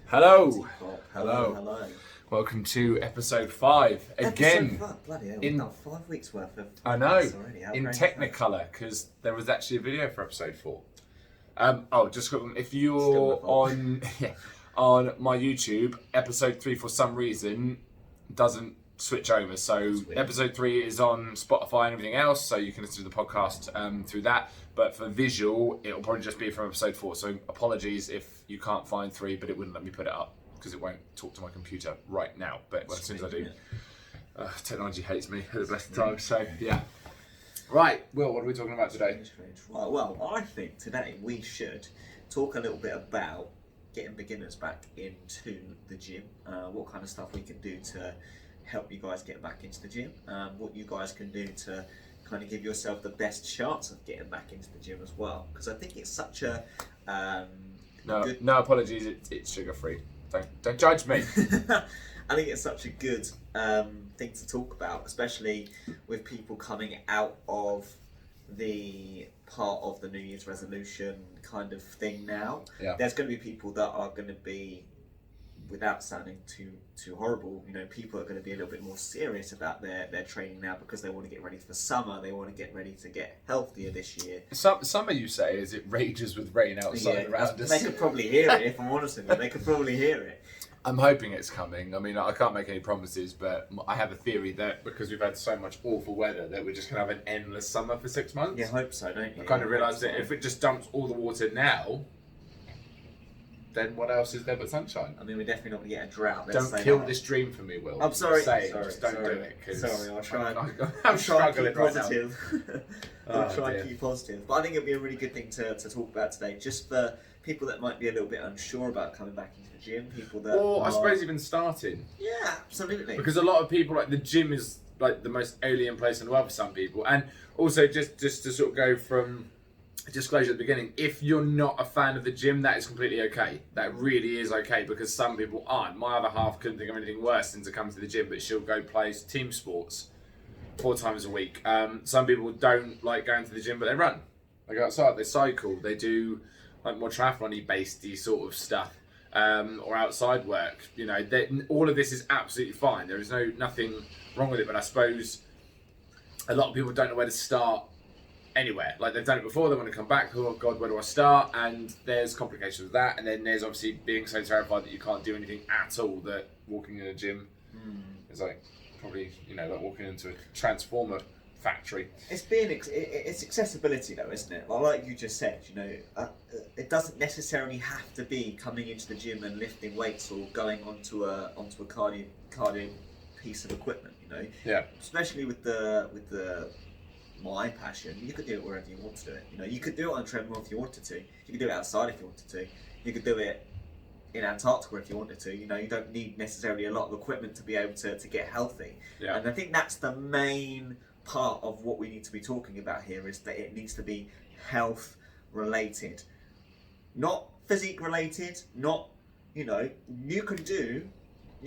Hello. Hello. Hello. Welcome to episode 5 again. Bloody hell, in- we've done 5 weeks worth of I know, podcasts already. How in crazy is Technicolor, because there was actually a video for episode 4. Just quick one. If Still you're my fault. on my YouTube, episode 3 for some reason doesn't switch over. So weird. episode 3 is on Spotify and everything else, so you can listen to the podcast through that. But for visual, it'll probably just be from episode 4. So apologies if you can't find 3, but it wouldn't let me put it up because it won't talk to my computer right now. But as soon as I do, technology hates me at the best of times. So yeah. Right, Will, what are we talking about today? Strange. Well, I think today we should talk a little bit about getting beginners back into the gym, what kind of stuff we can do to help you guys get back into the gym, what you guys can do to kind of give yourself the best chance of getting back into the gym as well. Because I think it's such a No apologies. It's sugar free. Don't judge me. I think it's such a good thing to talk about, especially with people coming out of the part of the New Year's resolution kind of thing now. Yeah. There's going to be people that are going to be, without sounding too horrible, people are going to be a little bit more serious about their training now because they want to get ready for summer. They want to get ready to get healthier this year. Summer, you say, as it rages with rain outside around us. They could probably hear it, if I'm honest with you. They could probably hear it. I'm hoping it's coming. I mean, I can't make any promises, but I have a theory that because we've had so much awful weather, that we're just going to have an endless summer for 6 months. You hope so, don't you? I kind of realised that if it just dumps all the water now, then what else is there but sunshine? I mean, we're definitely not going to get a drought. Don't kill this dream for me, Will. I'm sorry. Just don't do it. Sorry, I'll try. I'm struggling keep right now. positive. I'll try and keep positive. But I think it'll be a really good thing to talk about today, just for people that might be a little bit unsure about coming back into the gym. People that, Or I suppose even starting. yeah, absolutely. Because a lot of people, like, the gym is like the most alien place in the world for some people. And also just to sort of go from disclosure at the beginning, if you're not a fan of the gym, that is completely okay. That really is okay, because some people aren't. My other half couldn't think of anything worse than to come to the gym, but she'll go play team sports 4 times a week. Some people don't like going to the gym, but they run. They go outside, they cycle, they do like more triathlon-y based sort of stuff, or outside work. All of this is absolutely fine. There is nothing wrong with it, but I suppose a lot of people don't know where to start anywhere. Like, they've done it before, they want to come back, oh god, where do I start? And there's complications with that, and then there's obviously being so terrified that you can't do anything at all, that walking in a gym is like probably like walking into a transformer factory. It's accessibility though, isn't it? Like you just said, it doesn't necessarily have to be coming into the gym and lifting weights or going onto a cardio piece of equipment. Yeah. Especially with my passion, you could do it wherever you want to do it. You could do it on a treadmill if you wanted to. You could do it outside if you wanted to. You could do it in Antarctica if you wanted to. You don't need necessarily a lot of equipment to be able to get healthy. Yeah. And I think that's the main part of what we need to be talking about here, is that it needs to be health related, not physique related. Not you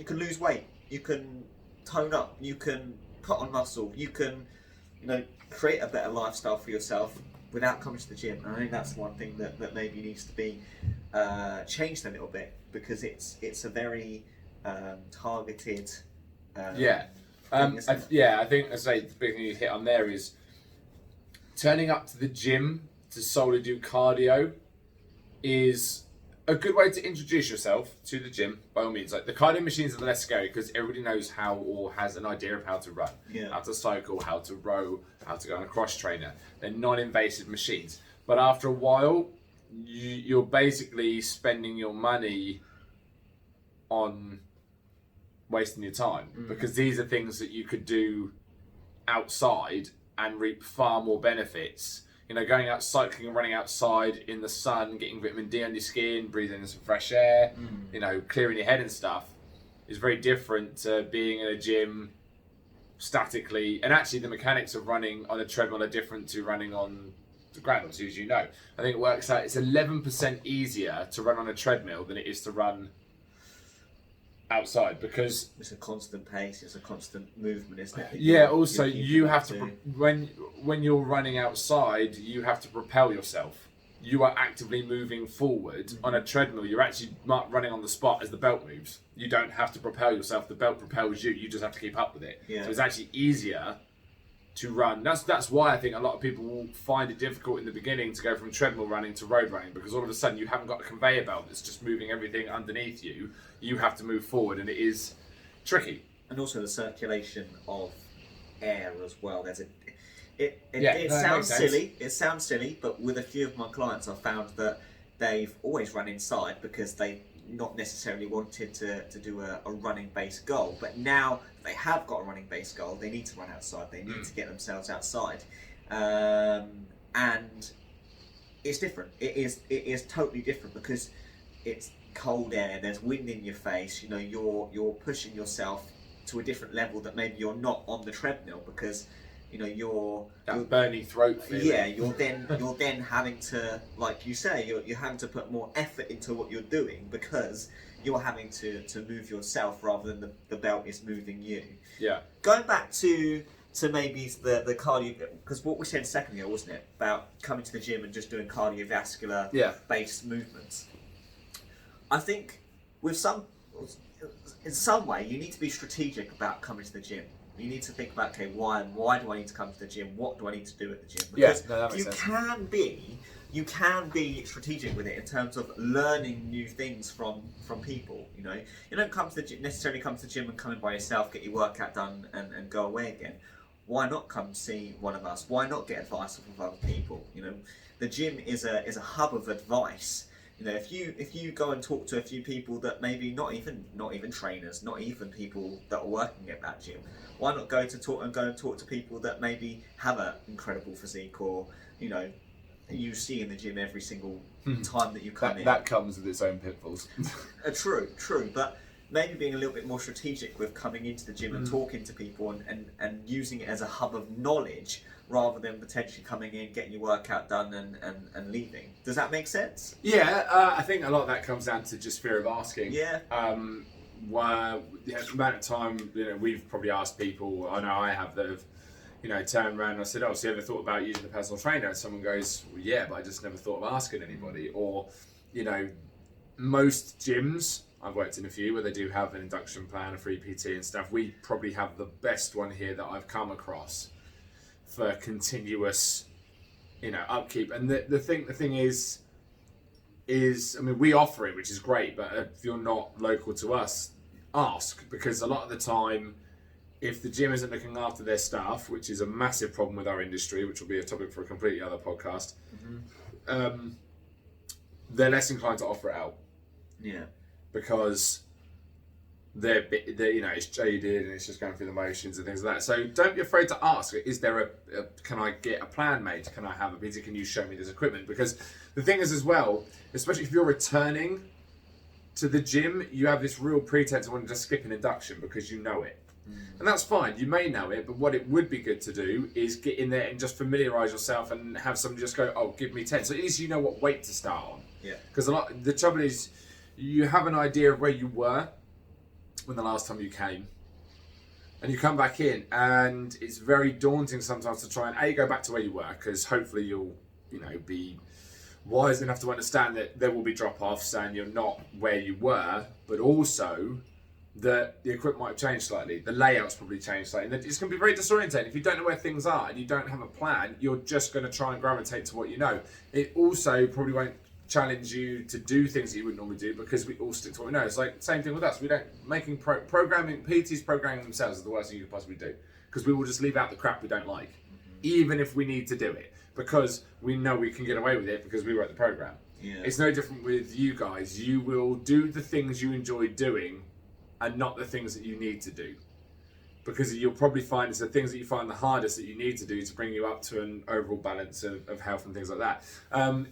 can lose weight, you can tone up, you can put on muscle, you can create a better lifestyle for yourself without coming to the gym. And I think that's one thing that maybe needs to be changed a little bit, because it's a very targeted I think, as I say, the big thing you hit on there is turning up to the gym to solely do cardio is a good way to introduce yourself to the gym, by all means. Like, the cardio machines are less scary because everybody knows how, or has an idea of how to run, how to cycle, how to row, how to go on a cross trainer. They're non-invasive machines. But after a while, you're basically spending your money on wasting your time, because these are things that you could do outside and reap far more benefits. Going out cycling and running outside in the sun, getting vitamin D on your skin, breathing in some fresh air, clearing your head and stuff, is very different to being in a gym statically. And actually, the mechanics of running on a treadmill are different to running on the ground, obviously, as you know. I think it works out, it's 11% easier to run on a treadmill than it is to run outside, because it's a constant pace, it's a constant movement, isn't it? You have to when you're running outside, you have to propel yourself. you are actively moving forward. On a treadmill, you're actually running on the spot as the belt moves. You don't have to propel yourself. The belt propels you. You just have to keep up with it. Yeah. So it's actually easier to run. That's why I think a lot of people will find it difficult in the beginning to go from treadmill running to road running, because all of a sudden you haven't got a conveyor belt that's just moving everything underneath you. You have to move forward, and it is tricky. And also the circulation of air as well. It that sounds makes sense. silly. It sounds silly, but with a few of my clients, I've found that they've always run inside because they not necessarily wanted to do a running based goal. But now they have got a running based goal, they need to run outside. They need to get themselves outside, and it's different. It is totally different because it's cold air. There's wind in your face. You know, you're pushing yourself to a different level that maybe you're not on the treadmill, because you know you're burning throat feeling. Yeah, you're then having to, like you say, you're having to put more effort into what you're doing because you're having to move yourself rather than the belt is moving you. Yeah. Going back to maybe the cardio, because what we said a second ago, wasn't it, about coming to the gym and just doing cardiovascular based movements. I think in some way you need to be strategic about coming to the gym. You need to think about, okay, why do I need to come to the gym? What do I need to do at the gym? Because that makes sense. you can be strategic with it in terms of learning new things from people. You know, you don't necessarily come to the gym and come in by yourself, get your workout done, and go away again. Why not come see one of us? Why not get advice from other people? You know, the gym is a hub of advice. You know, if you go and talk to a few people that maybe not even trainers, not even people that are working at that gym, why not go and talk to people that maybe have an incredible physique, or you know, you see in the gym every single time that you come in. That comes with its own pitfalls. True, but maybe being a little bit more strategic with coming into the gym and talking to people and using it as a hub of knowledge, rather than potentially coming in, getting your workout done and leaving. Does that make sense? Yeah, I think a lot of that comes down to just fear of asking. Yeah. The amount of time, you know, we've probably asked people, I know I have, that have, you know, turned around and I said, oh, so you ever thought about using a personal trainer? And someone goes, well, yeah, but I just never thought of asking anybody. Or, you know, most gyms, I've worked in a few where they do have an induction plan, a free PT and stuff. We probably have the best one here that I've come across for continuous, you know, upkeep. And the thing is, I mean, we offer it, which is great, but if you're not local to us, ask, because a lot of the time, if the gym isn't looking after their staff, which is a massive problem with our industry, which will be a topic for a completely other podcast, they're less inclined to offer it out. Yeah. Because they're you know, it's jaded and it's just going through the motions and things like that. So don't be afraid to ask, is there can I get a plan made? Can I have a PT? Can you show me this equipment? Because the thing is as well, especially if you're returning to the gym, you have this real pretense of wanting to skip an induction because you know it. And that's fine, you may know it, but what it would be good to do is get in there and just familiarise yourself and have somebody just go, oh, give me 10. So at least you know what weight to start on. Yeah. Because the trouble is, you have an idea of where you were when the last time you came, and you come back in, and it's very daunting sometimes to try and go back to where you were, because hopefully you'll, you know, be wise enough to understand that there will be drop-offs and you're not where you were, but also that the equipment might have changed slightly, the layout's probably changed slightly, and it's going to be very disorientating. If you don't know where things are and you don't have a plan, you're just going to try and gravitate to what you know. It also probably won't challenge you to do things that you wouldn't normally do, because we all stick to what we know. It's like same thing with us. We don't programming. PTs programming themselves is the worst thing you could possibly do, because we will just leave out the crap we don't like, even if we need to do it, because we know we can get away with it because we wrote the program. Yeah. It's no different with you guys. You will do the things you enjoy doing and not the things that you need to do, because you'll probably find it's the things that you find the hardest that you need to do to bring you up to an overall balance of health and things like that.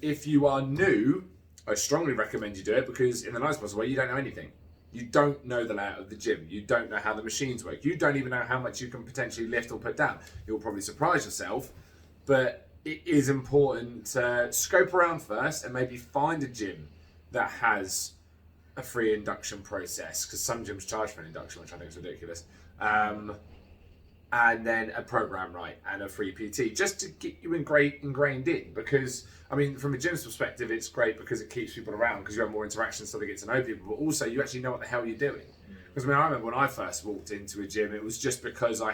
If you are new, I strongly recommend you do it, because in the nicest possible way, you don't know anything. You don't know the layout of the gym. You don't know how the machines work. You don't even know how much you can potentially lift or put down. You'll probably surprise yourself, but it is important to scope around first and maybe find a gym that has a free induction process, because some gyms charge for an induction, which I think is ridiculous. And and then a program right and a free PT, just to get you ingrained in. Because I mean, from a gym's perspective, it's great because it keeps people around because you have more interaction, so they get to know people. But also, you actually know what the hell you're doing. Because I mean, I remember when I first walked into a gym, it was just because I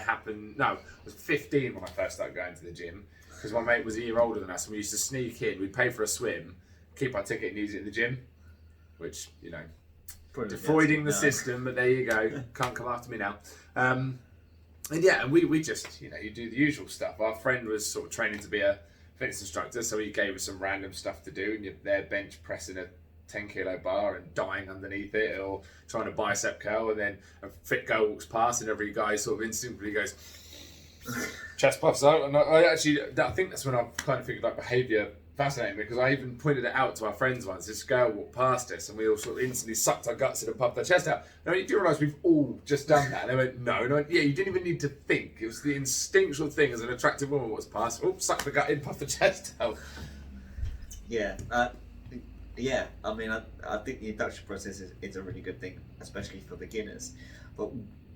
was 15 when I first started going to the gym. Because my mate was a year older than us, and we used to sneak in. We'd pay for a swim, keep our ticket, and use it in the gym. Which, you know, defrauding the system, but there you go. Can't come after me now. And yeah, and we just, you know, you do the usual stuff. Our friend was sort of training to be a fitness instructor, so he gave us some random stuff to do, and you're there bench pressing a 10-kilo bar and dying underneath it, or trying to bicep curl, and then a fit girl walks past, and every guy sort of instinctively goes, chest puffs out. And I think that's when I kind of figured that behaviour fascinating, because I even pointed it out to our friends once. This girl walked past us and we all sort of instantly sucked our guts in and puffed our chest out. Now, do you realise we've all just done that? And they went, no. And I went, yeah, you didn't even need to think. It was the instinctual thing as an attractive woman walks past. Oh, suck the gut in, puff the chest out. Yeah. Yeah, I mean, I think the induction process is a really good thing, especially for beginners. But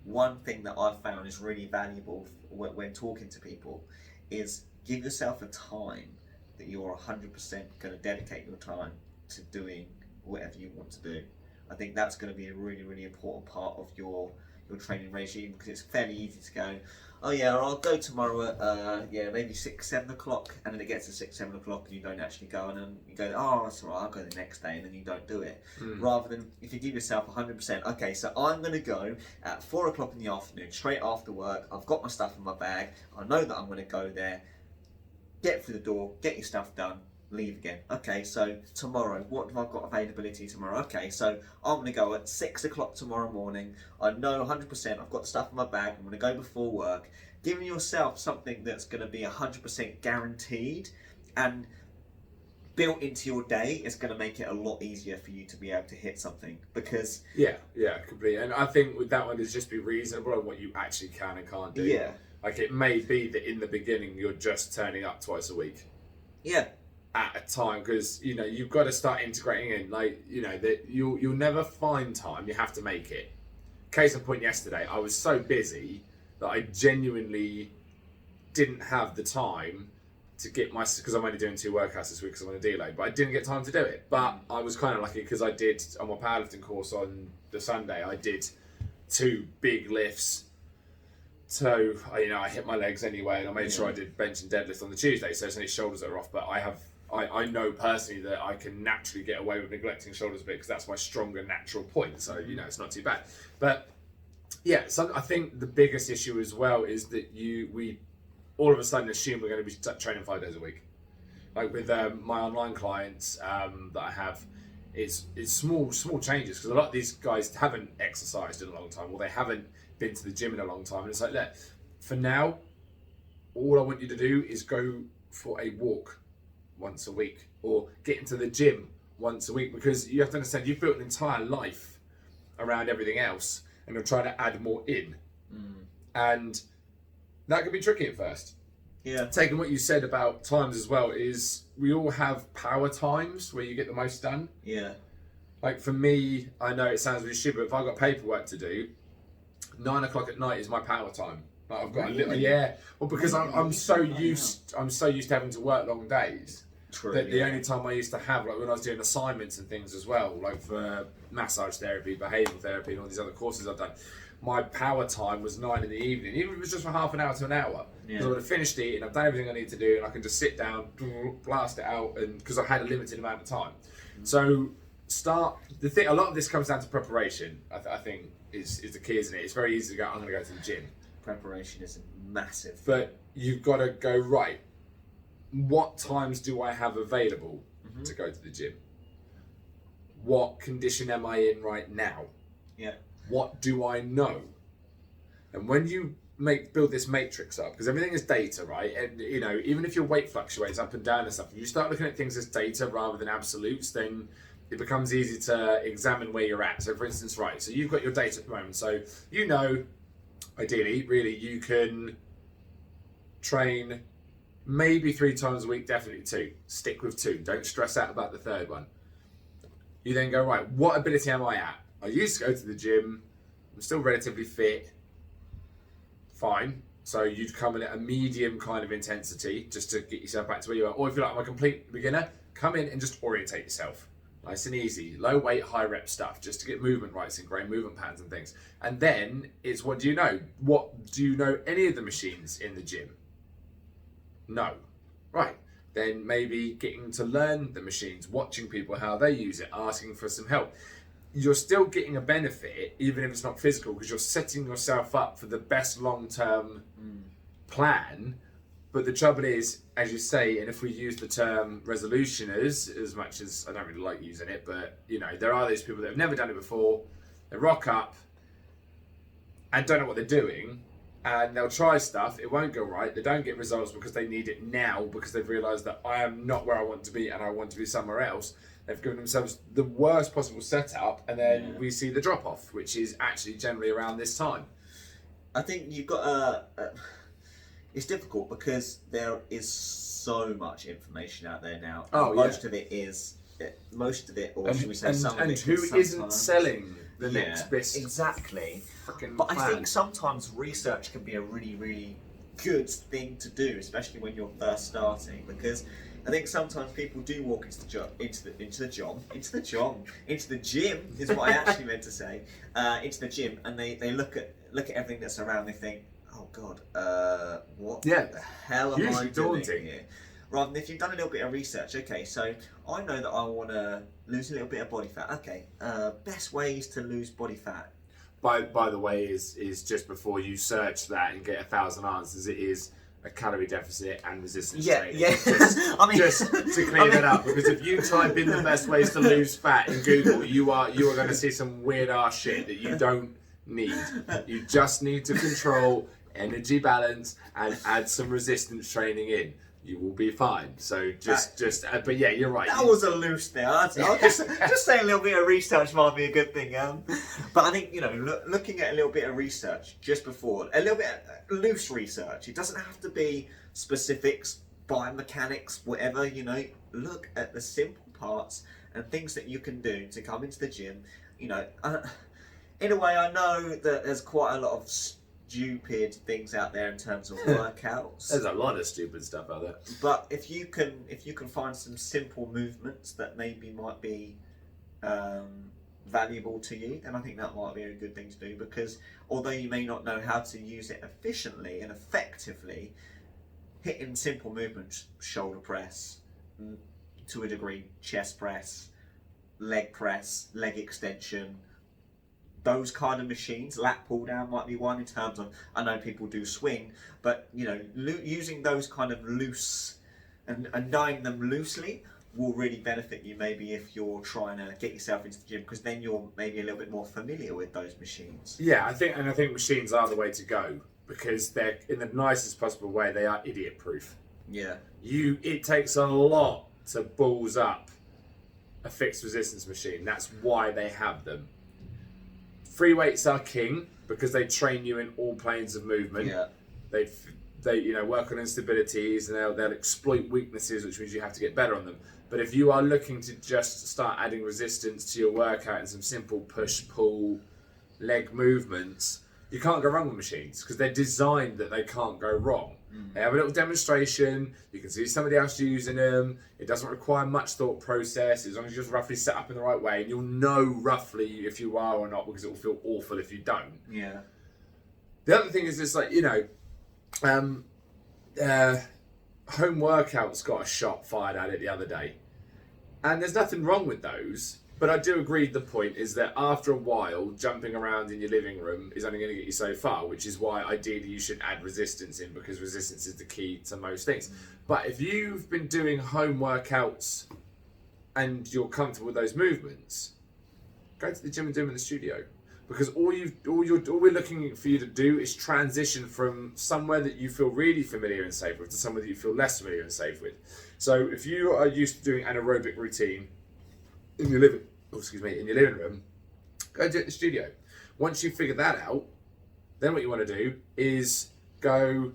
one thing that I've found is really valuable when talking to people is give yourself a time that you're 100% going to dedicate your time to doing whatever you want to do. I think that's going to be a really, really important part of your training regime, because it's fairly easy to go, oh yeah, I'll go tomorrow at maybe 6-7 o'clock, and then it gets to 6-7 o'clock and you don't actually go, and then you go, oh that's alright, I'll go the next day, and then you don't do it. Rather than, if you give yourself 100%, okay, so I'm going to go at 4 o'clock in the afternoon, straight after work, I've got my stuff in my bag, I know that I'm going to go there, get through the door, get your stuff done, leave again. Okay, so tomorrow, what have I got availability tomorrow? Okay, so I'm going to go at 6 o'clock tomorrow morning. I know 100% I've got the stuff in my bag. I'm going to go before work. Giving yourself something that's going to be 100% guaranteed and built into your day is going to make it a lot easier for you to be able to hit something. Because yeah, completely. And I think with that one is just be reasonable on what you actually can and can't do. Yeah. Like, it may be that in the beginning you're just turning up twice a week. Yeah. At a time, because you know you've got to start integrating in, like, you know, that you'll never find time, you have to make it. Case in point, yesterday I was so busy that I genuinely didn't have the time to get because I'm only doing 2 workouts this week because I'm on a deload, but I didn't get time to do it. But I was kind of lucky because I did, on my powerlifting course on the Sunday, I did 2 big lifts. So, you know, I hit my legs anyway, and I made sure I did bench and deadlift on the Tuesday, so it's only shoulders that are off. But I know personally that I can naturally get away with neglecting shoulders a bit because that's my stronger natural point. So, you know, it's not too bad. But yeah, so I think the biggest issue as well is that we all of a sudden assume we're going to be training 5 days a week. Like with my online clients that I have, it's small changes, because a lot of these guys haven't exercised in a long time, or they haven't been to the gym in a long time. And it's like, look, for now, all I want you to do is go for a walk once a week, or get into the gym once a week, because you have to understand you've built an entire life around everything else, and you're trying to add more in. And that could be tricky at first. Yeah. Taking what you said about times as well, is we all have power times where you get the most done. Yeah. Like for me, I know it sounds really stupid, but if I've got paperwork to do, 9 o'clock at night is my power time. Like I've got a little, well, because I'm so used to having to work long days. True, that the only time I used to have, like when I was doing assignments and things as well, like for massage therapy, behavioural therapy, and all these other courses I've done, my power time was 9 in the evening, even if it was just for half an hour to an hour. Because I would have finished eating, I've done everything I need to do, and I can just sit down, blast it out, and because I had a limited amount of time. So a lot of this comes down to preparation. I think is the key, isn't it? It's very easy to go, I'm going to go to the gym. Preparation is massive. But you've got to go, right, what times do I have available to go to the gym? What condition am I in right now? Yeah. What do I know? And when you build this matrix up, because everything is data, right? And you know, even if your weight fluctuates up and down and stuff, if you start looking at things as data rather than absolutes, then it becomes easy to examine where you're at. So for instance, right, so you've got your data at the moment. So you know, ideally, really, you can train maybe 3 times a week, definitely 2. Stick with 2. Don't stress out about the third one. You then go, right, what ability am I at? I used to go to the gym. I'm still relatively fit. Fine. So you'd come in at a medium kind of intensity just to get yourself back to where you are. Or if you're like, I'm a complete beginner, come in and just orientate yourself. Nice and easy. Low weight, high rep stuff, just to get movement rights and great movement patterns and things. And then it's what do you know? What do you know any of the machines in the gym? No. Right. Then maybe getting to learn the machines, watching people, how they use it, asking for some help. You're still getting a benefit, even if it's not physical, because you're setting yourself up for the best long-term plan. But the trouble is, as you say, and if we use the term resolutioners, as much as I don't really like using it, but you know, there are those people that have never done it before, they rock up and don't know what they're doing, and they'll try stuff, it won't go right, they don't get results because they need it now, because they've realised that I am not where I want to be and I want to be somewhere else. They've given themselves the worst possible setup, and then we see the drop off, which is actually generally around this time. I think you've got it's difficult because there is so much information out there now. Most of it, or should we say some of it, who isn't selling the next best exactly. But I think sometimes research can be a really, really good thing to do, especially when you're first starting, because I think sometimes people do walk into the gym is what I actually meant to say, into the gym, and they look at everything that's around. They think, oh God, what the hell am I doing here? Rather than if you've done a little bit of research, okay, so I know that I want to lose a little bit of body fat. Okay, best ways to lose body fat. By the way, is just before you search that and get 1,000 answers, it is a calorie deficit and resistance training. Yeah. Just to clear that up, because if you type in the best ways to lose fat in Google, you are going to see some weird ass shit that you don't need. You just need to control energy balance and add some resistance training in. You will be fine. So but yeah, you're right. That was a loose thing. I'll just say a little bit of research might be a good thing. But I think, looking at a little bit of research just before, a little bit of loose research. It doesn't have to be specifics, biomechanics, whatever. Look at the simple parts and things that you can do to come into the gym. In a way, I know that there's quite a lot of stupid things out there in terms of workouts. There's a lot of stupid stuff out there. But if you can find some simple movements that maybe might be valuable to you, then I think that might be a good thing to do, because although you may not know how to use it efficiently and effectively, hitting simple movements, shoulder press, to a degree, chest press, leg extension, those kind of machines, lat pull down might be one in terms of, I know people do swing, but using those kind of loose and knowing them loosely will really benefit you, maybe if you're trying to get yourself into the gym, because then you're maybe a little bit more familiar with those machines. Yeah, I think machines are the way to go, because they're, in the nicest possible way, they are idiot proof. Yeah. It takes a lot to balls up a fixed resistance machine. That's why they have them. Free weights are king because they train you in all planes of movement. Yeah. They work on instabilities, and they'll exploit weaknesses, which means you have to get better on them. But if you are looking to just start adding resistance to your workout and some simple push, pull, leg movements, you can't go wrong with machines, because they're designed that they can't go wrong. They have a little demonstration, you can see somebody else using them, it doesn't require much thought process, as long as you're just roughly set up in the right way, and you'll know roughly if you are or not, because it will feel awful if you don't. Yeah. The other thing is this, home workouts got a shot fired at it the other day, and there's nothing wrong with those. But I do agree, the point is that after a while, jumping around in your living room is only going to get you so far, which is why ideally you should add resistance in, because resistance is the key to most things. But if you've been doing home workouts and you're comfortable with those movements, go to the gym and do them in the studio. Because all we're looking for you to do is transition from somewhere that you feel really familiar and safe with to somewhere that you feel less familiar and safe with. So if you are used to doing an aerobic routine in your living room, go do it in the studio. Once you figure that out, then what you want to do is go,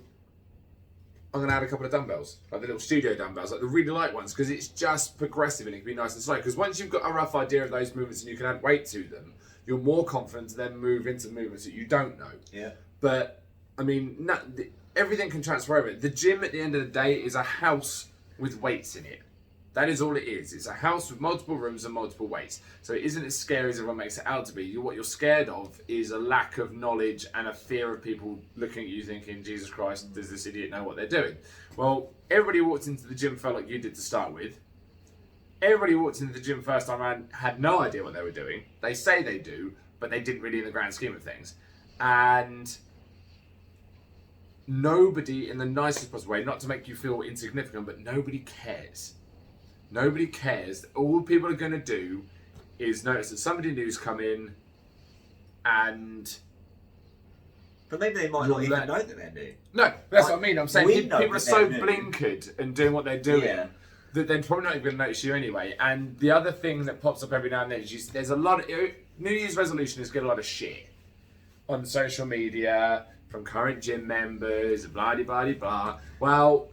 I'm going to add a couple of dumbbells, like the little studio dumbbells, like the really light ones, because it's just progressive and it can be nice and slow. Because once you've got a rough idea of those movements and you can add weight to them, you're more confident to then move into movements that you don't know. Yeah. But I mean, everything can transfer over. The gym at the end of the day is a house with weights in it. That is all it is. It's a house with multiple rooms and multiple weights. So it isn't as scary as everyone makes it out to be. What you're scared of is a lack of knowledge and a fear of people looking at you thinking, Jesus Christ, does this idiot know what they're doing? Well, everybody who walked into the gym felt like you did to start with. Everybody who walked into the gym first time around had no idea what they were doing. They say they do, but they didn't really in the grand scheme of things. And nobody, in the nicest possible way, not to make you feel insignificant, but nobody cares. Nobody cares. All people are going to do is notice that somebody new's come in and... But maybe they might not even know that they're new. No, that's what I mean. I'm saying people are so new. blinkered and doing what they're doing that they're probably not even going to notice you anyway. And the other thing that pops up every now and then is there's a lot of... New Year's resolution is get a lot of shit on social media from current gym members, blah, blah, blah, blah. Well,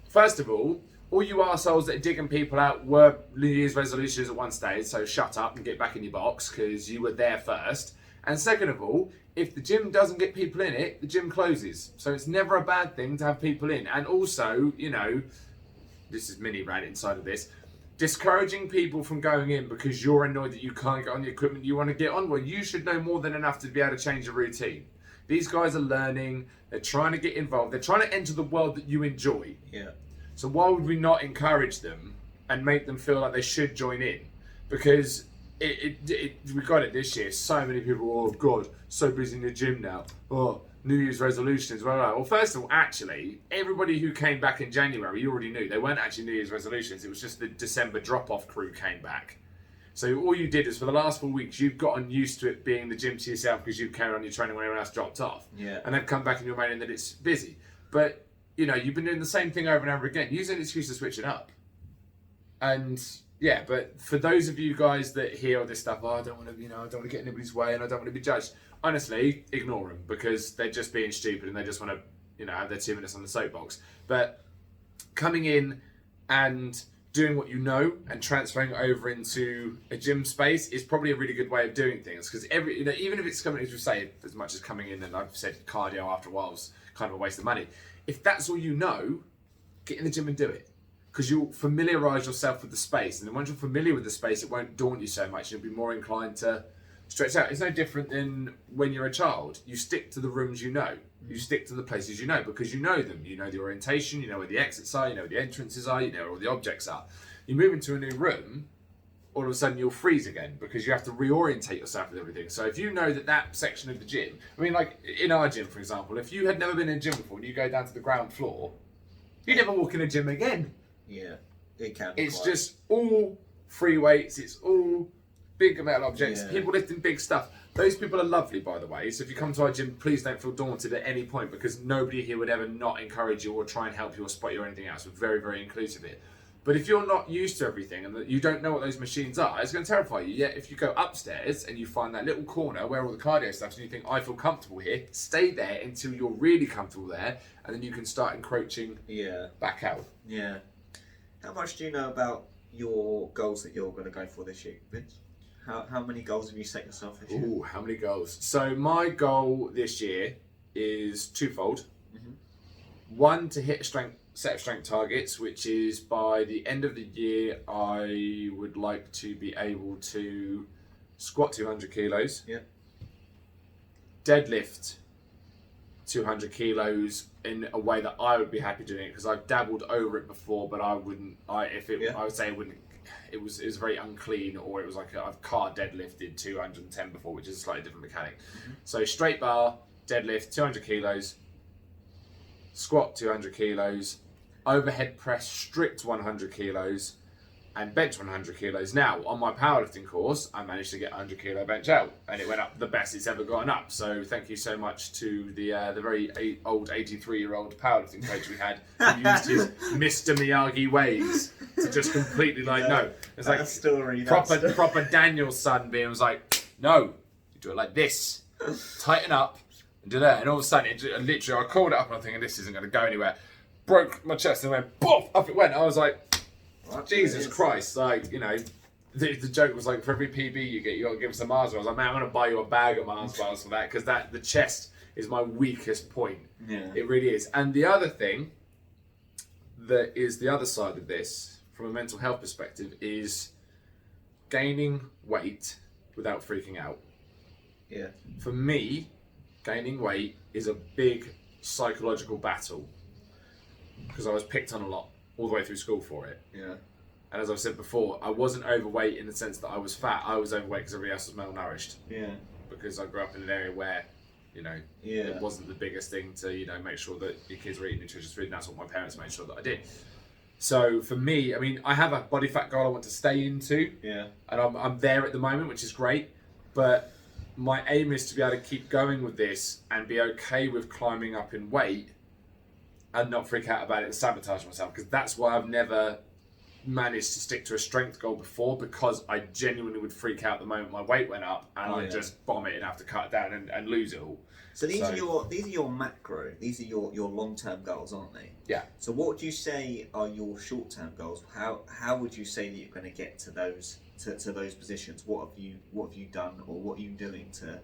first of all you arseholes that are digging people out were New Year's resolutions at one stage, so shut up and get back in your box because you were there first. And second of all, if the gym doesn't get people in it, the gym closes. So it's never a bad thing to have people in. And also, you know, this is mini rant inside of this, discouraging people from going in because you're annoyed that you can't get on the equipment you want to get on. Well, you should know more than enough to be able to change a routine. These guys are learning, they're trying to get involved, they're trying to enter the world that you enjoy. Yeah. So why would we not encourage them and make them feel like they should join in? Because we got it this year. So many people, oh God, so busy in the gym now. Oh, New Year's resolutions. Well, first of all, actually, everybody who came back in January, you already knew. They weren't actually New Year's resolutions. It was just the December drop-off crew came back. So all you did is for the last 4 weeks, you've gotten used to it being the gym to yourself because you've carried on your training when everyone else dropped off. Yeah. And then come back and you're moaning that it's busy. But you know, you've been doing the same thing over and over again. Use an excuse to switch it up. And yeah, but for those of you guys that hear all this stuff, oh, I don't want to, I don't want to get in anybody's way and I don't want to be judged. Honestly, ignore them because they're just being stupid and they just want to, have their 2 minutes on the soapbox. But coming in and doing what you know and transferring over into a gym space is probably a really good way of doing things because even if it's coming, as we say, as much as coming in and I've said cardio after a while is kind of a waste of money. If that's all you know, get in the gym and do it. Because you'll familiarise yourself with the space. And then once you're familiar with the space, it won't daunt you so much. You'll be more inclined to stretch out. It's no different than when you're a child. You stick to the rooms you know. You stick to the places you know because you know them. You know the orientation, you know where the exits are, you know where the entrances are, you know where all the objects are. You move into a new room, all of a sudden you'll freeze again because you have to reorientate yourself with everything. So if you know that section of the gym, I mean, like in our gym, for example, if you had never been in a gym before and you go down to the ground floor, you never walk in a gym again. Yeah, it can. It's just all free weights. It's all big metal objects. Yeah. People lifting big stuff. Those people are lovely, by the way. So if you come to our gym, please don't feel daunted at any point because nobody here would ever not encourage you or try and help you or spot you or anything else. We're very, very inclusive here. But if you're not used to everything and that you don't know what those machines are, it's going to terrify you. Yet if you go upstairs and you find that little corner where all the cardio stuff is and you think, I feel comfortable here, stay there until you're really comfortable there and then you can start encroaching back out. Yeah. How much do you know about your goals that you're going to go for this year, Vince? How many goals have you set yourself this year? Ooh, how many goals? So my goal this year is twofold. Mm-hmm. One, to hit a set of strength targets, which is by the end of the year, I would like to be able to squat 200 kilos. Yeah. Deadlift 200 kilos in a way that I would be happy doing it because I've dabbled over it before, but I wouldn't. I would say it wouldn't. It was very unclean, or it was like I've car deadlifted 210 before, which is a slightly different mechanic. Mm-hmm. So straight bar, deadlift 200 kilos, squat 200 kilos, overhead press strict 100 kilos, and bench 100 kilos. Now, on my powerlifting course, I managed to get 100 kilo bench out, and it went up the best it's ever gone up. So thank you so much to the very old 83-year-old powerlifting coach we had, who used his Mr. Miyagi ways to just completely no. It's like story, proper Daniel's son being was like, no, you do it like this, tighten up, and do that. And all of a sudden, literally, I called it up and I'm thinking this isn't going to go anywhere. Broke my chest and went, poof, up it went. I was like, Jesus Christ, like, the joke was like, for every PB you get, you got to give us a Mars bar. I was like, man, I'm going to buy you a bag of Mars bars for that, because the chest is my weakest point. Yeah. It really is. And the other thing that is the other side of this, from a mental health perspective, is gaining weight without freaking out. Yeah. For me, gaining weight is a big psychological battle because I was picked on a lot all the way through school for it. Yeah. And as I've said before, I wasn't overweight in the sense that I was fat. I was overweight because everybody else was malnourished. Yeah. Because I grew up in an area where, it wasn't the biggest thing to, make sure that your kids were eating nutritious food, and that's what my parents made sure that I did. So for me, I mean, I have a body fat goal I want to stay into. Yeah. And I'm there at the moment, which is great. But my aim is to be able to keep going with this and be okay with climbing up in weight and not freak out about it and sabotage myself. Because that's why I've never managed to stick to a strength goal before, because I genuinely would freak out the moment my weight went up and I'd just bomb it and have to cut it down and lose it all. So these are your macro, these are your long-term goals, aren't they? Yeah. So what would you say are your short-term goals? How would you say that you're going to get to those positions? What have you done, or what are you doing to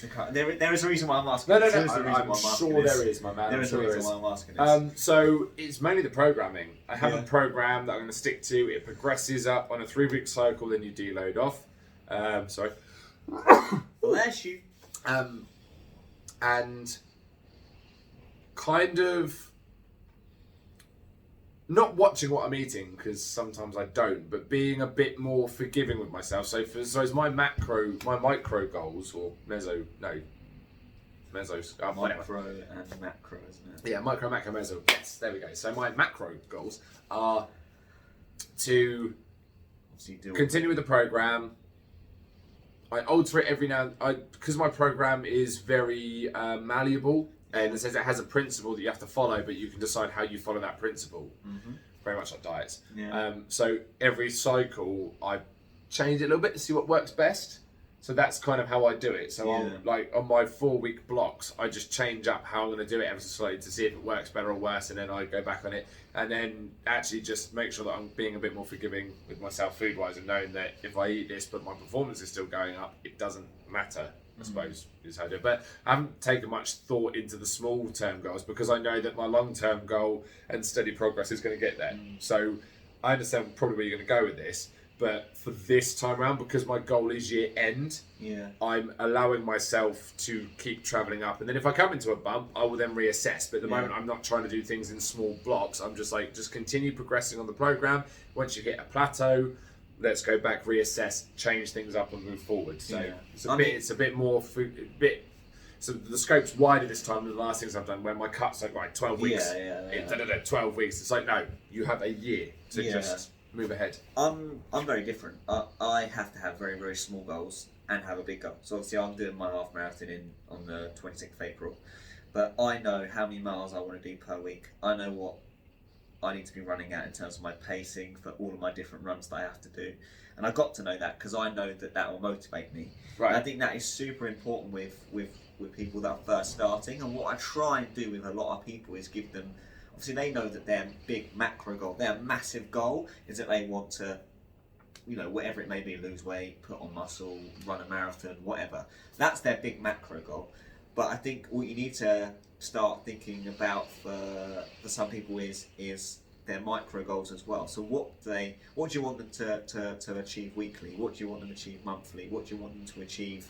cut? There is a reason why I'm asking. No. I'm sure there is, my man. There is a reason why I'm asking this. So it's mainly the programming. I have a program that I'm going to stick to. It progresses up on a 3-week cycle, then you deload off. Sorry. Bless you. And kind of not watching what I'm eating, because sometimes I don't, but being a bit more forgiving with myself. So as my micro goals, or mesos, whatever. Micro and macro, isn't it? Yeah, micro, macro, meso. Yes, there we go. So my macro goals are to continue with the program. I alter it every now and because my program is very malleable, and it says it has a principle that you have to follow, but you can decide how you follow that principle. Mm-hmm. Very much like diets. Yeah. So every cycle I change it a little bit to see what works best. So that's kind of how I do it. So I'll, like on my 4-week blocks, I just change up how I'm going to do it ever so slightly to see if it works better or worse, and then I go back on it, and then actually just make sure that I'm being a bit more forgiving with myself food-wise, and knowing that if I eat this but my performance is still going up, it doesn't matter, I suppose, is how I do it. But I haven't taken much thought into the small-term goals, because I know that my long-term goal and steady progress is going to get there. So I understand probably where you're going to go with this. But for this time around, because my goal is year end, I'm allowing myself to keep travelling up. And then if I come into a bump, I will then reassess. But at the moment, I'm not trying to do things in small blocks. I'm just continue progressing on the programme. Once you hit a plateau, let's go back, reassess, change things up and move forward. So it's a bit more, so the scope's wider this time than the last things I've done, where my cut's like, right, 12 weeks. 12 weeks. It's like, no, you have a year to just move ahead. I'm very different. I have to have very, very small goals and have a big goal. So obviously I'm doing my half marathon on the 26th of April, but I know how many miles I want to do per week. I know what I need to be running at in terms of my pacing for all of my different runs that I have to do. And I got to know that because I know that will motivate me. Right. And I think that is super important with people that are first starting. And what I try and do with a lot of people is give them, obviously they know that their big macro goal, their massive goal is that they want to, whatever it may be, lose weight, put on muscle, run a marathon, whatever. That's their big macro goal. But I think what you need to start thinking about for some people is their micro goals as well. So what do you want them to achieve weekly? What do you want them to achieve monthly? What do you want them to achieve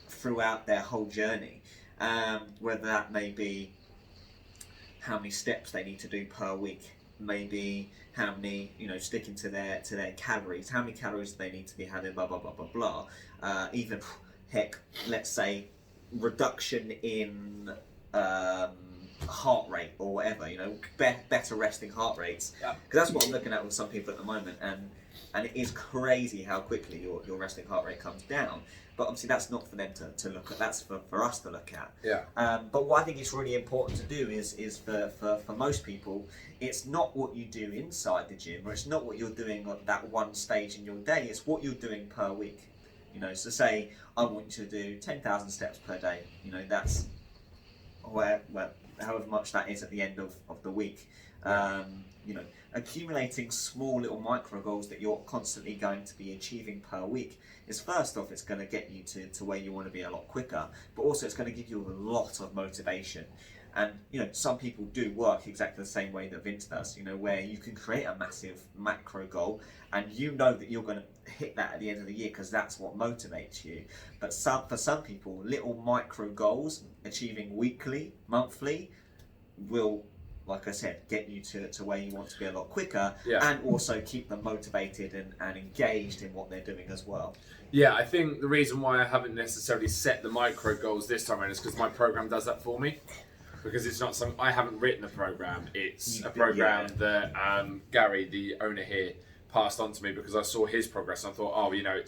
throughout their whole journey? Whether that may be how many steps they need to do per week, maybe how many, sticking to their calories, how many calories do they need to be having, blah, blah, blah, blah, blah. Even, heck, let's say reduction in heart rate or whatever, better resting heart rates. Because that's what I'm looking at with some people at the moment, and it is crazy how quickly your resting heart rate comes down. But obviously that's not for them to look at, that's for us to look at. Yeah. But what I think is really important to do is for most people, it's not what you do inside the gym, or it's not what you're doing at that one stage in your day, it's what you're doing per week. So say I want you to do 10,000 steps per day, that's however much that is at the end of the week. You know, accumulating small little micro goals that you're constantly going to be achieving per week is, first off, it's going to get you to where you want to be a lot quicker, but also it's going to give you a lot of motivation. And, you know, some people do work exactly the same way that Vince does, you know, where you can create a massive macro goal and you know that you're going to hit that at the end of the year because that's what motivates you. But for some people, little micro goals, achieving weekly, monthly, will, like I said, get you to where you want to be a lot quicker, and also keep them motivated and engaged in what they're doing as well. Yeah, I think the reason why I haven't necessarily set the micro goals this time around is because my program does that for me. Because it's not something, I haven't written a program, it's a program that Gary, the owner here, passed on to me because I saw his progress and I thought, oh, you know,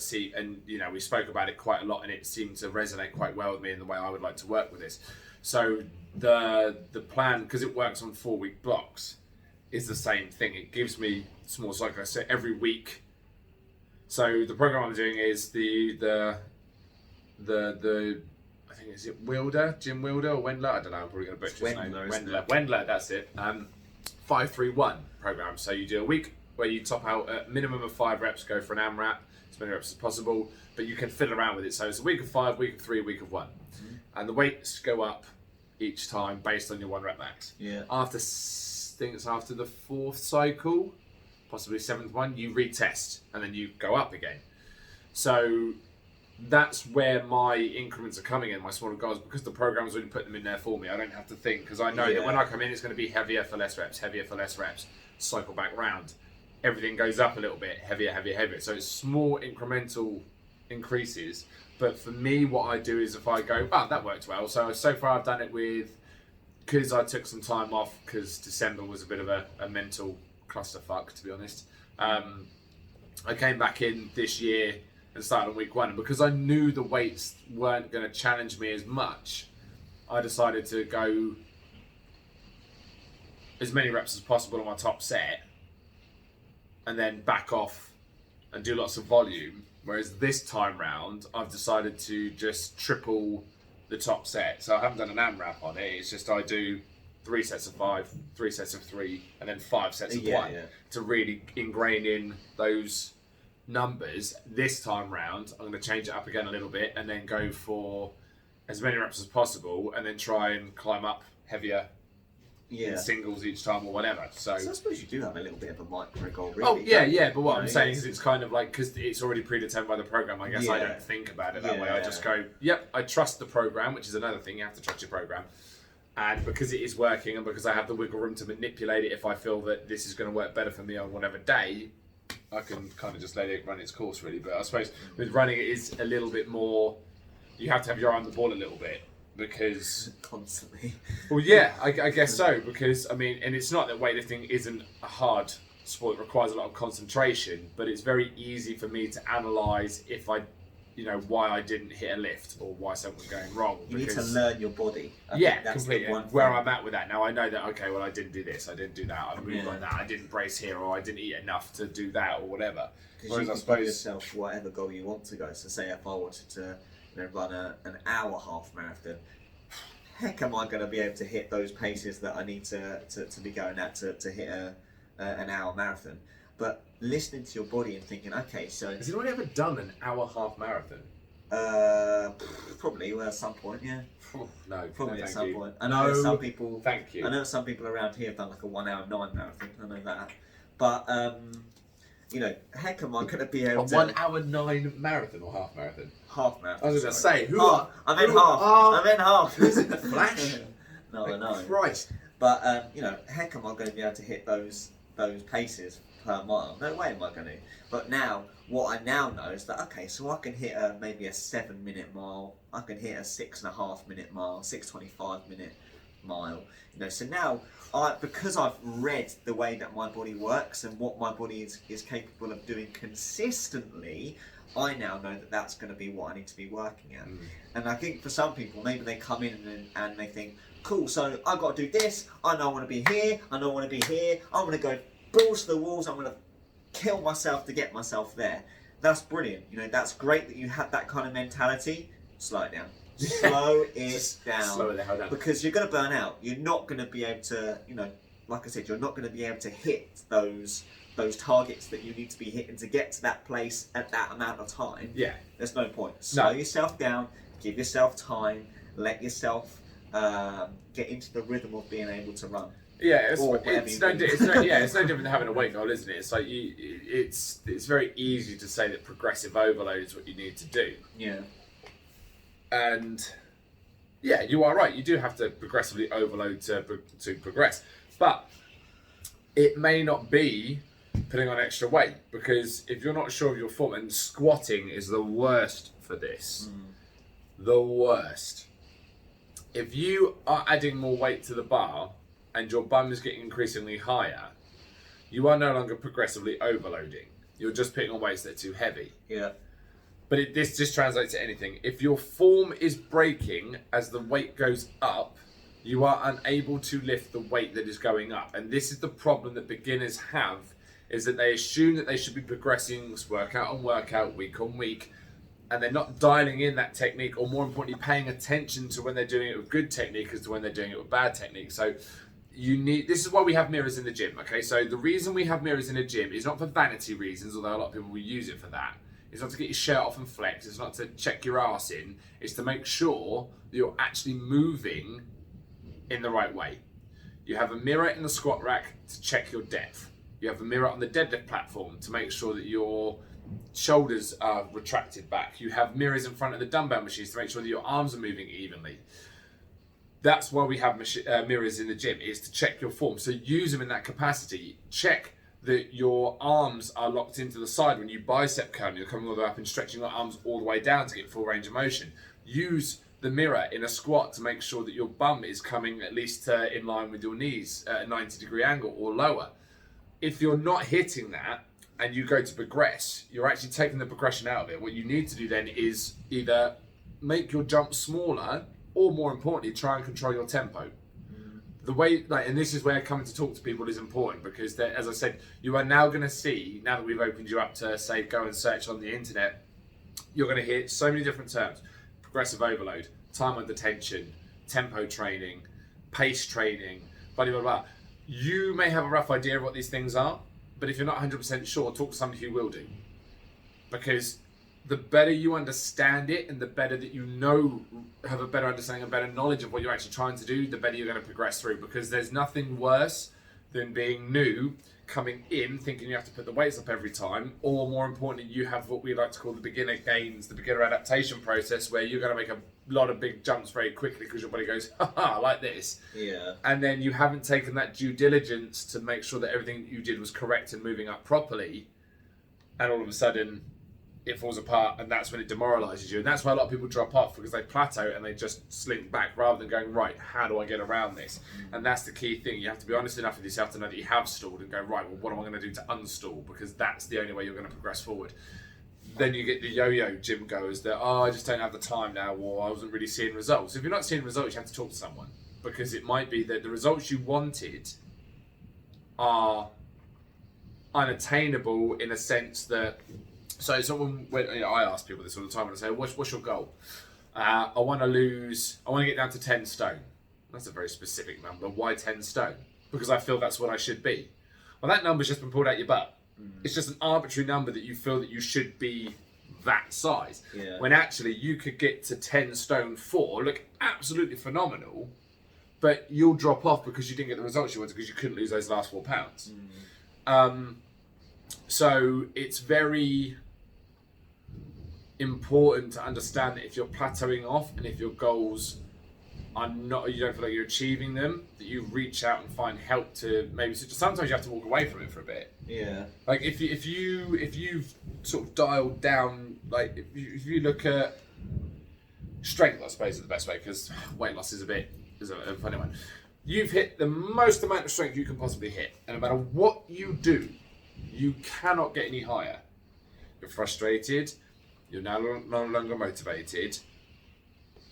we spoke about it quite a lot and it seemed to resonate quite well with me in the way I would like to work with this. So the plan, because it works on 4-week blocks, is the same thing. It gives me small cycles. So every week. So the program I'm doing is the I think, is it Wilder, Jim Wilder or Wendler? I don't know. I'm probably going to butcher his name. Wendler, that's it. 5-3-1 program. So you do a week where you top out a minimum of 5 reps, go for an AMRAP, as many reps as possible, but you can fiddle around with it. So it's a week of 5, week of 3, week of 1. And the weights go up each time based on your 1 rep max. Yeah. After, I think it's after the 4th cycle, possibly 7th one, you retest and then you go up again. So that's where my increments are coming in, my smaller goals, because the program's already put them in there for me. I don't have to think, because I know that when I come in, it's going to be heavier for less reps, cycle back round. Everything goes up a little bit, heavier. So it's small incremental increases. But for me, what I do is if I go, that worked well. So far I've done it because I took some time off, because December was a bit of a mental clusterfuck, to be honest. I came back in this year and started on week 1, and because I knew the weights weren't going to challenge me as much, I decided to go as many reps as possible on my top set and then back off and do lots of volume. Whereas this time round, I've decided to just triple the top set. So I haven't done an AMRAP on it. It's just I do 3 sets of 5, 3 sets of 3, and then 5 sets of 1 to really ingrain in those numbers. This time round, I'm going to change it up again a little bit and then go for as many reps as possible and then try and climb up heavier in singles each time or whatever. So I suppose you do have a little bit of a micro goal, really. Oh, yeah, but what I'm saying is it's kind of like, because it's already predetermined by the program, I guess I don't think about it that way. I just go, I trust the program, which is another thing, you have to trust your program. And because it is working and because I have the wiggle room to manipulate it if I feel that this is going to work better for me on whatever day, I can kind of just let it run its course, really. But I suppose with running it is a little bit more, you have to have your eye on the ball a little bit, because constantly. Well, yeah, I guess so, because I mean, and it's not that weightlifting isn't a hard sport; it requires a lot of concentration. But it's very easy for me to analyse if I, why I didn't hit a lift or why something was going wrong. You need to learn your body. I think that's completely. Where I'm at with that now, I know that I didn't do this, I didn't do that, I moved like that, I didn't brace here, or I didn't eat enough to do that, or whatever. Because you can give yourself whatever goal you want to go. So, say if I wanted to run an hour half marathon, heck, am I going to be able to hit those paces that I need to be going at to hit an hour marathon? But listening to your body and thinking, okay, so has anyone ever done an hour half marathon? Probably at some point, yeah. No, probably at some point. I know some people. Thank you. I know some people around here have done like a 1 hour 9 marathon. I know that, but heck, am I going to be able to 1 hour 9 marathon or half marathon? Half marathon. I was going to say I meant half. Is it the Flash? No, I know. Christ. But heck, am I going to be able to hit those paces per mile? No way am I going to. But now, what I now know is that so I can hit maybe a 7-minute mile. I can hit a 6.5-minute mile, 6:25-minute mile. So now because I've read the way that my body works and what my body is capable of doing consistently, I now know that that's going to be what I need to be working at. And I think for some people, maybe they come in and they think, cool, so I've got to do this, I know I want to be here, I know I want to be here, I want to go balls to the walls, I'm going to kill myself to get myself there. That's brilliant. That's great that you have that kind of mentality. Slow it down. Slow it down. Slow it the hell down. Because you're going to burn out. You're not going to be able to, like I said, you're not going to be able to hit those targets that you need to be hitting to get to that place at that amount of time. Yeah. There's no point. Slow yourself down, give yourself time, let yourself get into the rhythm of being able to run. Yeah, it's no different than having a weight goal, isn't it? It's like it's very easy to say that progressive overload is what you need to do. Yeah. And yeah, you are right. You do have to progressively overload to progress, but it may not be putting on extra weight, because if you're not sure of your form, and squatting is the worst for this, the worst. If you are adding more weight to the bar and your bum is getting increasingly higher, you are no longer progressively overloading. You're just putting on weights that are too heavy. Yeah. But this just translates to anything. If your form is breaking as the weight goes up, you are unable to lift the weight that is going up. And this is the problem that beginners have, is that they assume that they should be progressing workout on workout, week on week, and they're not dialing in that technique, or more importantly, paying attention to when they're doing it with good technique as to when they're doing it with bad technique. So this is why we have mirrors in the gym, okay? So the reason we have mirrors in the gym is not for vanity reasons, although a lot of people will use it for that. It's not to get your shirt off and flex. It's not to check your ass in. It's to make sure that you're actually moving in the right way. You have a mirror in the squat rack to check your depth. You have a mirror on the deadlift platform to make sure that your shoulders are retracted back. You have mirrors in front of the dumbbell machines to make sure that your arms are moving evenly. That's why we have mirrors in the gym, is to check your form. So use them in that capacity. Check that your arms are locked into the side when you bicep curl. You're coming all the way up and stretching your arms all the way down to get full range of motion. Use the mirror in a squat to make sure that your bum is coming at least in line with your knees at a 90-degree angle or lower. If you're not hitting that and you go to progress, you're actually taking the progression out of it. What you need to do then is either make your jump smaller, or more importantly, try and control your tempo. The way, and this is where coming to talk to people is important, because as I said, you are now going to see, now that we've opened you up to, say, go and search on the internet, you're going to hear so many different terms: progressive overload, time under tension, tempo training, pace training, blah, blah, blah. You may have a rough idea of what these things are, but if you're not 100% sure, talk to somebody who will do. Because the better you understand it, and the better that you have a better understanding and better knowledge of what you're actually trying to do, the better you're going to progress through. Because there's nothing worse than being new, coming in, thinking you have to put the weights up every time, or more importantly, you have what we like to call the beginner gains, the beginner adaptation process, where you're going to make a lot of big jumps very quickly because your body goes, haha, like this. Yeah. And then you haven't taken that due diligence to make sure that everything you did was correct and moving up properly. And all of a sudden, it falls apart, and that's when it demoralizes you. And that's why a lot of people drop off, because they plateau and they just slink back rather than going, right, how do I get around this? And that's the key thing. You have to be honest enough with yourself to know that you have stalled and go, right, well, what am I going to do to unstall? Because that's the only way you're going to progress forward. Then you get the yo-yo gym goers that, I just don't have the time now, or I wasn't really seeing results. If you're not seeing results, you have to talk to someone, because it might be that the results you wanted are unattainable, in a sense that, so someone, I ask people this all the time, and I say, what's your goal? I want to get down to 10 stone. That's a very specific number. Why 10 stone? Because I feel that's what I should be. Well, that number's just been pulled out your butt. It's just an arbitrary number that you feel that you should be that size. Yeah. When actually you could get to 10 stone 4, look absolutely phenomenal, but you'll drop off because you didn't get the results you wanted, because you couldn't lose those last 4 pounds. So it's very important to understand that if you're plateauing off, and if your goals are not, you don't feel like you're achieving them, that you reach out and find help to maybe. Sometimes you have to walk away from it for a bit. Yeah. Like if you've sort of dialed down, like if you look at strength, I suppose is the best way, because weight loss is a funny one. You've hit the most amount of strength you can possibly hit, and no matter what you do, you cannot get any higher. You're frustrated. You're now no longer motivated.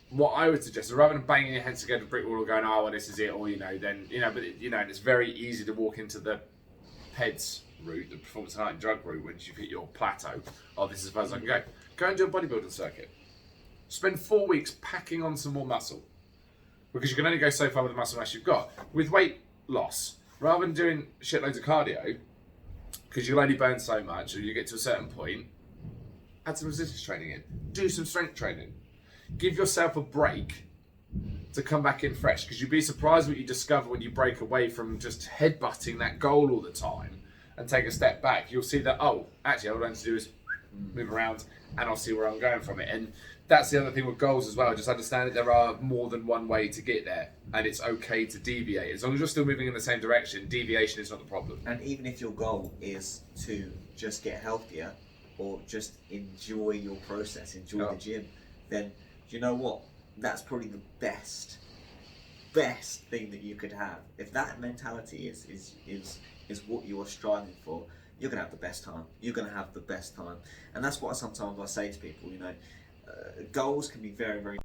What I would suggest is, rather than banging your heads against a brick wall or going, oh, well, this is it, or then it's very easy to walk into the PEDS route, the performance enhancing drug route, once you've hit your plateau. Oh, this is as far as I can go. Go and do a bodybuilding circuit. Spend 4 weeks packing on some more muscle, because you can only go so far with the muscle mass you've got. With weight loss, rather than doing shitloads of cardio, because you'll only burn so much, or you get to a certain point, add some resistance training in. Do some strength training. Give yourself a break to come back in fresh, because you'd be surprised what you discover when you break away from just headbutting that goal all the time and take a step back. You'll see that, oh, actually all I need to do is move around and I'll see where I'm going from it. And that's the other thing with goals as well. Just understand that there are more than one way to get there, and it's okay to deviate. As long as you're still moving in the same direction, deviation is not the problem. And even if your goal is to just get healthier or just enjoy your process, enjoy the gym, then do you know what? That's probably the best thing that you could have. If that mentality is what you are striving for, you're gonna have the best time. You're gonna have the best time, and that's what sometimes I say to people. You know, goals can be very, very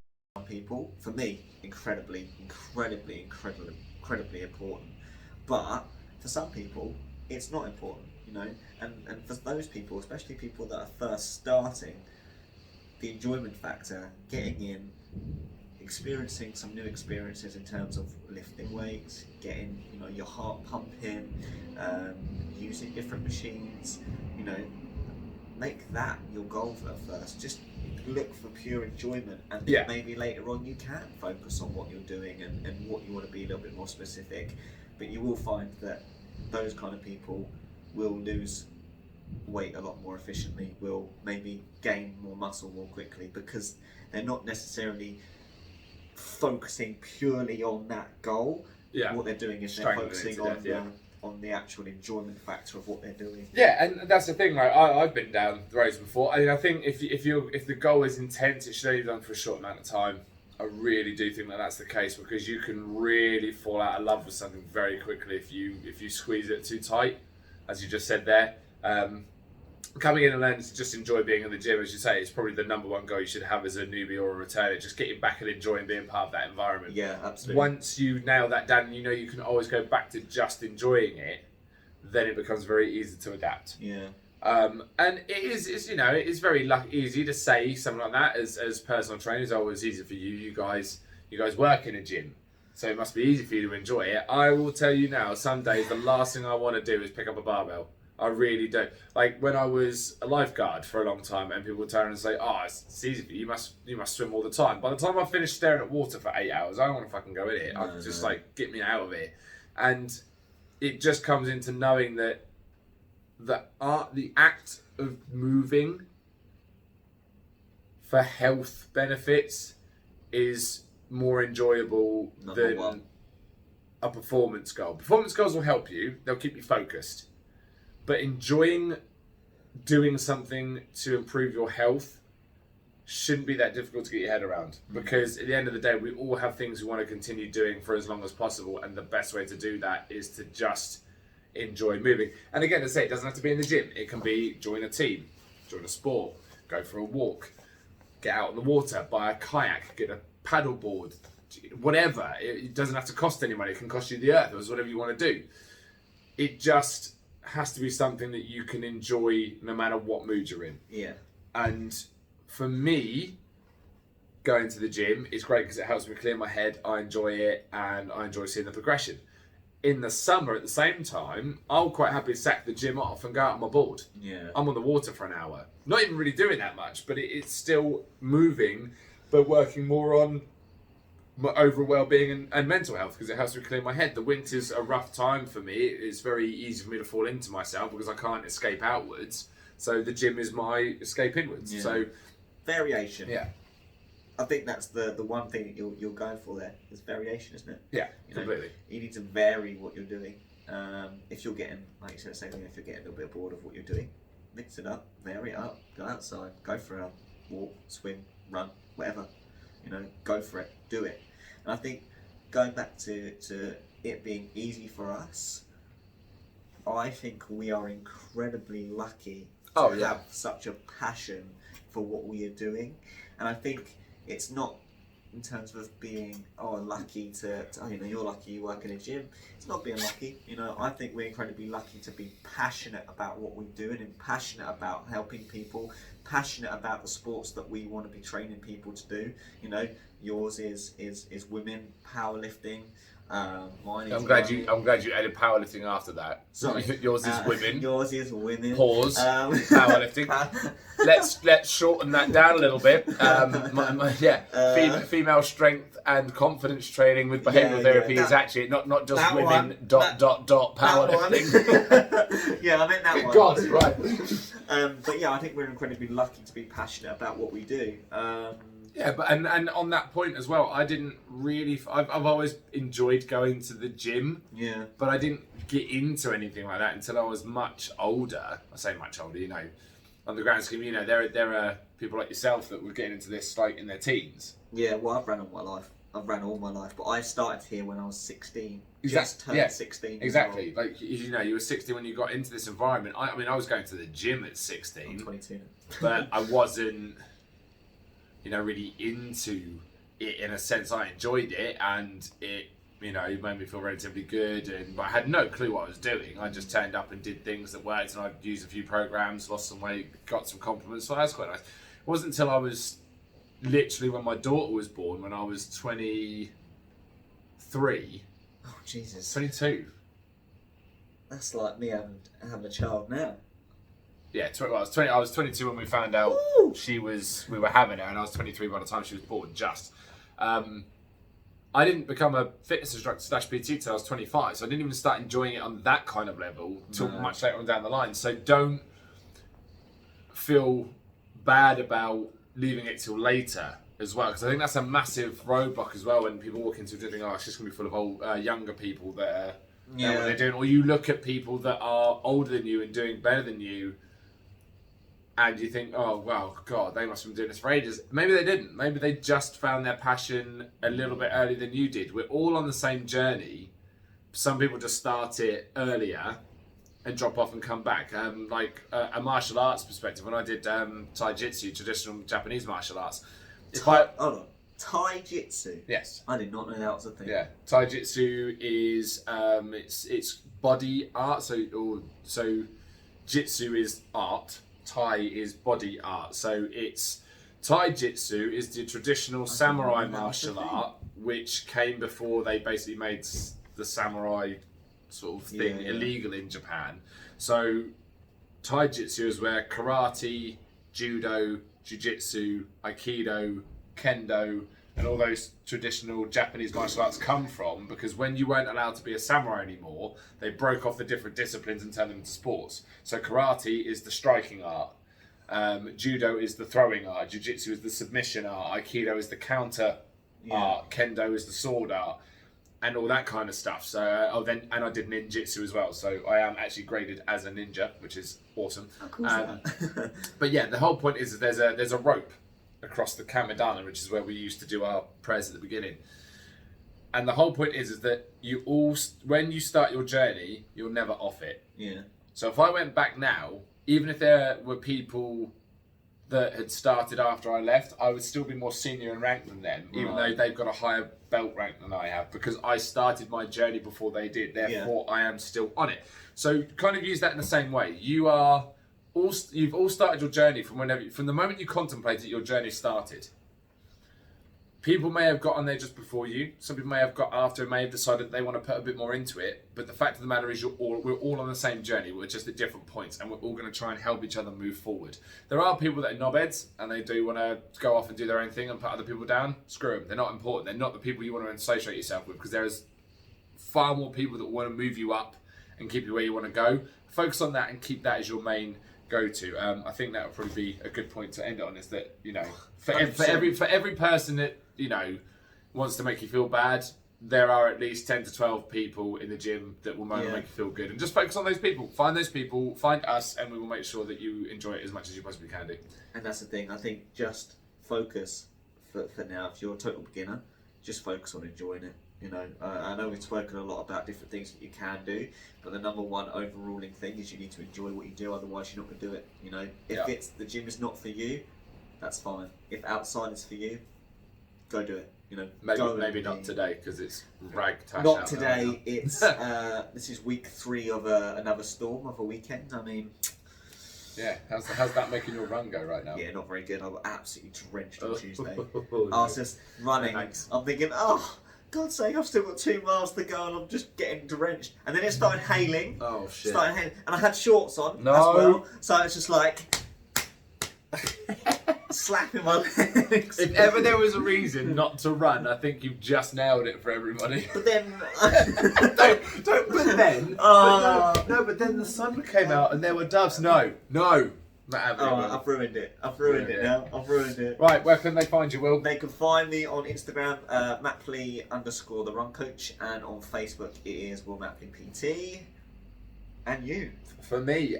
people. For me, incredibly important. But for some people, it's not important. You know, and for those people, especially people that are first starting, the enjoyment factor, getting in, experiencing some new experiences in terms of lifting weights, getting your heart pumping, using different machines, make that your goal at first. Just look for pure enjoyment, and then maybe later on you can focus on what you're doing and what you want to be a little bit more specific. But you will find that those kind of people will lose weight a lot more efficiently, will maybe gain more muscle more quickly, because they're not necessarily focusing purely on that goal. What they're doing is they're focusing on the actual enjoyment factor of what they're doing. Yeah, and that's the thing. Like I've been down the roads before. I mean, I think if the goal is intense, it should only be done for a short amount of time. I really do think that that's the case, because you can really fall out of love with something very quickly if you squeeze it too tight, as you just said there. Coming in and learning to just enjoy being in the gym, as you say, is probably the number one goal you should have as a newbie or a returner. Just getting back and enjoying being part of that environment. Yeah, absolutely. Once you nail that down, and you can always go back to just enjoying it, then it becomes very easy to adapt. Yeah. And it is very easy to say something like that as personal trainers. Oh, it's easy for you. You guys work in a gym, so it must be easy for you to enjoy it. I will tell you now, some days the last thing I want to do is pick up a barbell. I really don't. Like when I was a lifeguard for a long time, and people would turn and say, "Oh, it's easy for you. You must swim all the time." By the time I finished staring at water for 8 hours, I don't want to fucking go in it. I just get me out of it. And it just comes into knowing that the act of moving for health benefits is more enjoyable than a performance goal. Performance goals will help you. They'll keep you focused. But enjoying doing something to improve your health shouldn't be that difficult to get your head around. Because at the end of the day, we all have things we want to continue doing for as long as possible. And the best way to do that is to just enjoy moving. And again, to say, it doesn't have to be in the gym. It can be join a team, join a sport, go for a walk, get out on the water, buy a kayak, get a paddle board, whatever. It doesn't have to cost any money. It can cost you the earth. It's whatever you want to do. It just has to be something that you can enjoy no matter what mood you're in. Yeah. And for me, going to the gym is great because it helps me clear my head. I enjoy it, and I enjoy seeing the progression. In the summer, at the same time, I'll quite happily sack the gym off and go out on my board. Yeah. I'm on the water for an hour. Not even really doing that much, but it's still moving, but working more on my overall well-being and mental health, because it helps me clear my head. The winter's a rough time for me. It's very easy for me to fall into myself because I can't escape outwards. So the gym is my escape inwards. Yeah. So variation. Yeah. I think that's the one thing that you're going for there is variation, isn't it? Yeah, completely. You need to vary what you're doing. If you're getting, like you said, if you're getting a little bit bored of what you're doing, mix it up, vary it up, go outside, go for a walk, swim, run, whatever. Go for it, do it. And I think going back to it being easy for us, I think we are incredibly lucky to have such a passion for what we are doing. And I think it's not in terms of being lucky to you're lucky you work in a gym. It's not being lucky. I think we're incredibly lucky to be passionate about what we do and passionate about helping people, passionate about the sports that we want to be training people to do. Yours is women powerlifting. Mine is I'm glad running. you added powerlifting after that. Sorry. Yours is women. Yours is women. Pause. Powerlifting. Let's shorten that down a little bit. Female strength and confidence training with behavioural therapy is actually not just that women. one, Powerlifting. Yeah, I meant that one. God, right. But yeah, I think we're incredibly lucky to be passionate about what we do. Yeah, but and on that point as well, I didn't really. I've always enjoyed going to the gym. Yeah. But I didn't get into anything like that until I was much older. I say much older, on the grand scheme, there are people like yourself that were getting into this like in their teens. Yeah, well, I've ran all my life. But I started here when I was 16. Just turned 16. Exactly. Like, you were 16 when you got into this environment. I mean, I was going to the gym at 16. I'm 22. But I wasn't, really into it in a sense. I enjoyed it and it, it made me feel relatively good. But I had no clue what I was doing. I just turned up and did things that worked and I'd used a few programs, lost some weight, got some compliments. So that's quite nice. It wasn't until I was literally when my daughter was born, when I was 23. Oh, Jesus. 22. That's like me having a child now. Yeah, I was 20. I was 22 when we found out Woo! we were having her, and I was 23 by the time she was born. I didn't become a fitness instructor / PT till I was 25, so I didn't even start enjoying it on that kind of level till much later on down the line. So don't feel bad about leaving it till later as well, because I think that's a massive roadblock as well when people walk into a gym thinking, it's just going to be full of old, younger people that know what they're doing, or you look at people that are older than you and doing better than you, and you think, oh, well, God, they must have been doing this for ages. Maybe they didn't. Maybe they just found their passion a little bit earlier than you did. We're all on the same journey. Some people just start it earlier and drop off and come back. Like a martial arts perspective, when I did Taijitsu, traditional Japanese martial arts. Hold on. Taijitsu? Yes. I did not know that was a thing. Yeah. Taijitsu is, it's body art. So Jitsu is art. Tai is body art. So it's Taijitsu is the traditional samurai martial art, which came before they basically made the samurai sort of thing illegal in Japan. So Taijitsu is where karate, judo, jiu-jitsu, aikido, kendo, and all those traditional Japanese martial arts come from, because when you weren't allowed to be a samurai anymore, they broke off the different disciplines and turned them into sports. So karate is the striking art, judo is the throwing art, jiu-jitsu is the submission art, aikido is the counter art, kendo is the sword art, and all that kind of stuff. So and I did ninjutsu as well, so I am actually graded as a ninja, which is awesome. How cool is that? But yeah, the whole point is that there's a rope across the Kamidana, which is where we used to do our prayers at the beginning. And the whole point is that when you start your journey, you're never off it. Yeah. So if I went back now, even if there were people that had started after I left, I would still be more senior in rank than them, even though they've got a higher belt rank than I have, because I started my journey before they did. Therefore, I am still on it. So kind of use that in the same way. You've all started your journey from the moment you contemplated your journey started. People may have got on there just before you. Some people may have got after and may have decided they want to put a bit more into it. But the fact of the matter is we're all on the same journey. We're just at different points, and we're all going to try and help each other move forward. There are people that are knobheads and they do want to go off and do their own thing and put other people down. Screw them. They're not important. They're not the people you want to associate yourself with, because there is far more people that want to move you up and keep you where you want to go. Focus on that and keep that as your main go-to. I think that would probably be a good point to end it on, is that, for every person that, wants to make you feel bad, there are at least 10 to 12 people in the gym that will make you feel good. And just focus on those people. Find those people, find us, and we will make sure that you enjoy it as much as you possibly can do. And that's the thing. I think just focus for now. If you're a total beginner, just focus on enjoying it. I know we've spoken a lot about different things that you can do, but the number one overruling thing is you need to enjoy what you do. Otherwise, you're not going to do it. If the gym is not for you, that's fine. If outside is for you, go do it. Maybe not today, because it's ragtash. Not today. It's this is week 3 of another storm of a weekend. I mean, yeah. How's that making your run go right now? Yeah, not very good. I got absolutely drenched on Tuesday. I was just running. I'm thinking, God's sake, I've still got 2 miles to go and I'm just getting drenched. And then it started hailing. Oh shit. Started hailing, and I had shorts on No. as well. So it's just like slapping my legs. If ever there was a reason not to run, I think you've just nailed it for everybody. But then, Don't. But then. Oh. But then the sun came out and there were doves. No. Not having it. I've ruined it. I've ruined it now. I've ruined it. Right, where can they find you, Will? They can find me on Instagram, Mapley_ the run coach, and on Facebook it is Will Mapley PT. And you? For me,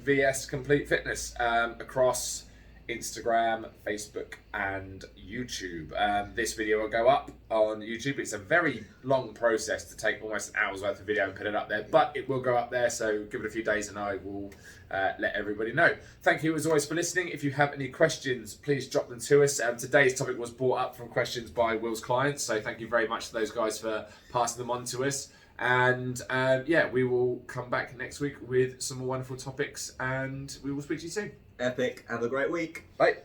VS Complete Fitness across Instagram, Facebook, and YouTube. This video will go up on YouTube. It's a very long process to take almost an hour's worth of video and put it up there, but it will go up there, so give it a few days and I will let everybody know. Thank you as always for listening. If you have any questions, please drop them to us. Today's topic was brought up from questions by Will's clients, so thank you very much to those guys for passing them on to us. And we will come back next week with some more wonderful topics, and we will speak to you soon. Epic. Have a great week. Bye.